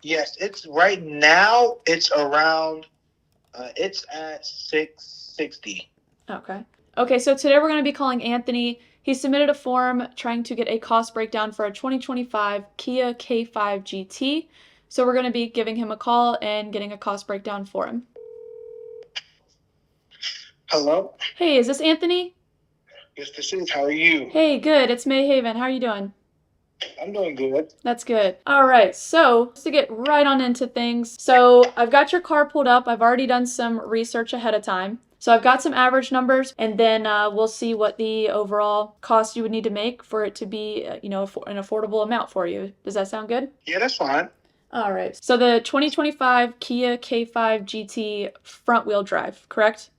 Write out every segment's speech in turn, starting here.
Yes, it's right now. It's around. It's at 660. Okay. Okay, so today we're going to be calling Anthony. He submitted a form trying to get a cost breakdown for a 2025 Kia K5 GT. So we're going to be giving him a call and getting a cost breakdown for him. Hello. Hey, is this Anthony? Yes, this is. How are you? Hey, good. It's May Haven. How are you doing? I'm doing good. That's good. All right, so just to get right on into things. So I've got your car pulled up. I've already done some research ahead of time. So I've got some average numbers, and then we'll see what the overall cost you would need to make for it to be, an affordable amount for you. Does that sound good? Yeah, that's fine. All right. So the 2025 Kia K5 GT front wheel drive, correct?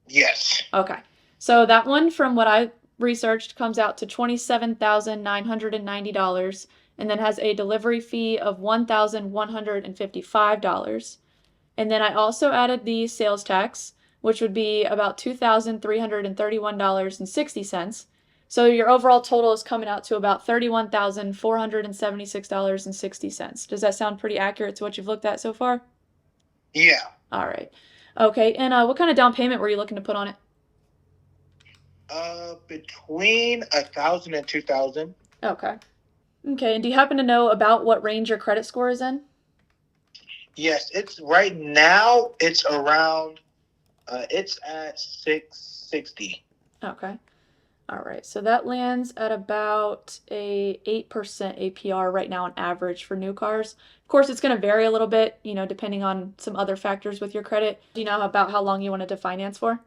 Yes. Okay. So that one, from what I researched, comes out to $27,990 and then has a delivery fee of $1,155. And then I also added the sales tax, which would be about $2,331.60. So your overall total is coming out to about $31,476.60. Does that sound pretty accurate to what you've looked at so far? Yeah. All right. Okay. And what kind of down payment were you looking to put on it? Between 1,000 and 2,000. Okay. Okay. And do you happen to know about what range your credit score is in? Yes, it's right now. It's around. It's at 660. Okay. All right. So that lands at about a 8% APR right now on average for new cars. Of course, it's going to vary a little bit, depending on some other factors with your credit. Do you know about how long you wanted to finance for?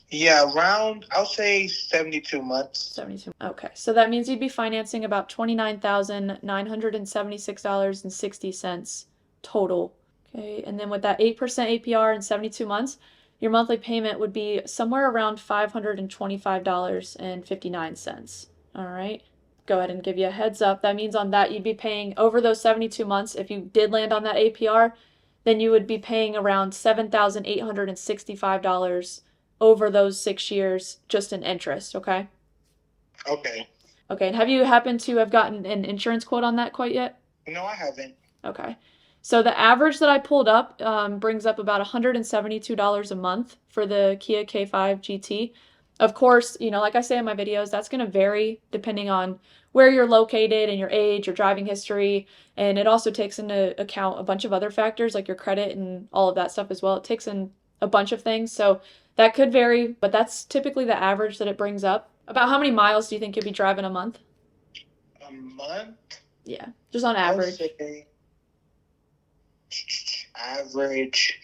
Yeah, around. I'll say 72 months. 72. Okay. So that means you'd be financing about $29,976.60 total. Okay. And then with that 8% APR and 72 months, your monthly payment would be somewhere around $525.59. All right. Go ahead and give you a heads up. That means on that, you'd be paying over those 72 months. If you did land on that APR, then you would be paying around $7,865 over those 6 years just in interest. Okay. Okay. Okay. And have you happened to have gotten an insurance quote on that quite yet? No, I haven't. Okay. So the average that I pulled up brings up about $172 a month for the Kia K5 GT. Of course, like I say in my videos, that's going to vary depending on where you're located and your age, your driving history, and it also takes into account a bunch of other factors like your credit and all of that stuff as well. It takes in a bunch of things, so that could vary, but that's typically the average that it brings up. About how many miles do you think you'll be driving a month? A month? Yeah, just on I would average. say average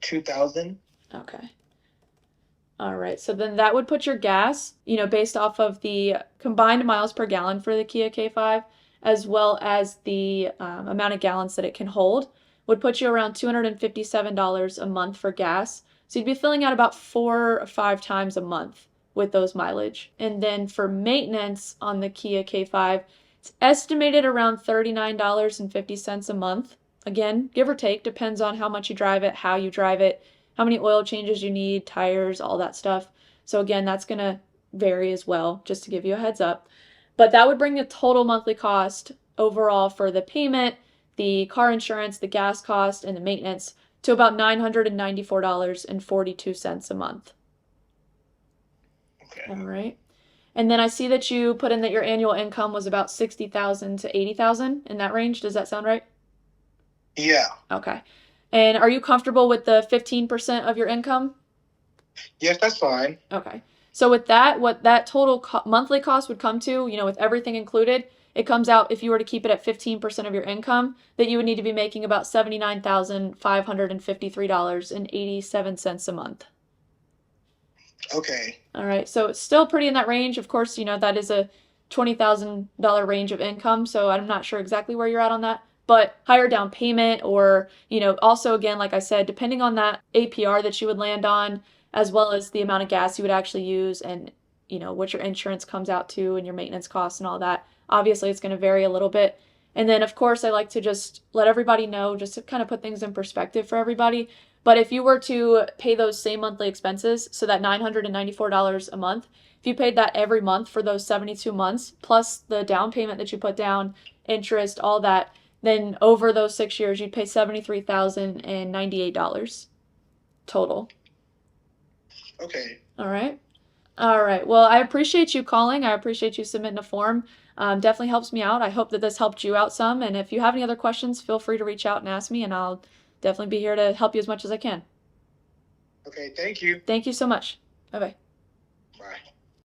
2,000. Okay. All right. So then that would put your gas, based off of the combined miles per gallon for the Kia K5, as well as the amount of gallons that it can hold, would put you around $257 a month for gas. So you'd be filling out about 4 or 5 times a month with those mileage. And then for maintenance on the Kia K5, it's estimated around $39.50 a month. Again, give or take, depends on how much you drive it, how you drive it, how many oil changes you need, tires, all that stuff. So again, that's going to vary as well, just to give you a heads up. But that would bring the total monthly cost overall for the payment, the car insurance, the gas cost, and the maintenance to about $994.42 a month. Okay. All right. And then I see that you put in that your annual income was about 60,000 to 80,000 in that range. Does that sound right? Yeah. Okay. And are you comfortable with the 15% of your income? Yes, that's fine. Okay. So with that, what that total monthly cost would come to, with everything included, it comes out, if you were to keep it at 15% of your income, that you would need to be making about $79,553.87 a month. Okay. All right. So it's still pretty in that range. Of course, that is a $20,000 range of income. So I'm not sure exactly where you're at on that. But higher down payment, or, also again, like I said, depending on that APR that you would land on, as well as the amount of gas you would actually use and, what your insurance comes out to and your maintenance costs and all that. Obviously, it's going to vary a little bit. And then, of course, I like to just let everybody know, just to kind of put things in perspective for everybody. But if you were to pay those same monthly expenses, so that $994 a month, If you paid that every month for those 72 months, plus the down payment that you put down, interest, all that, then over those 6 years, you'd pay $73,098 total. Okay. All right. All right. Well, I appreciate you calling. I appreciate you submitting a form. Definitely helps me out. I hope that this helped you out some. And if you have any other questions, feel free to reach out and ask me, and I'll definitely be here to help you as much as I can. Okay. Thank you. Thank you so much. Bye bye. Bye.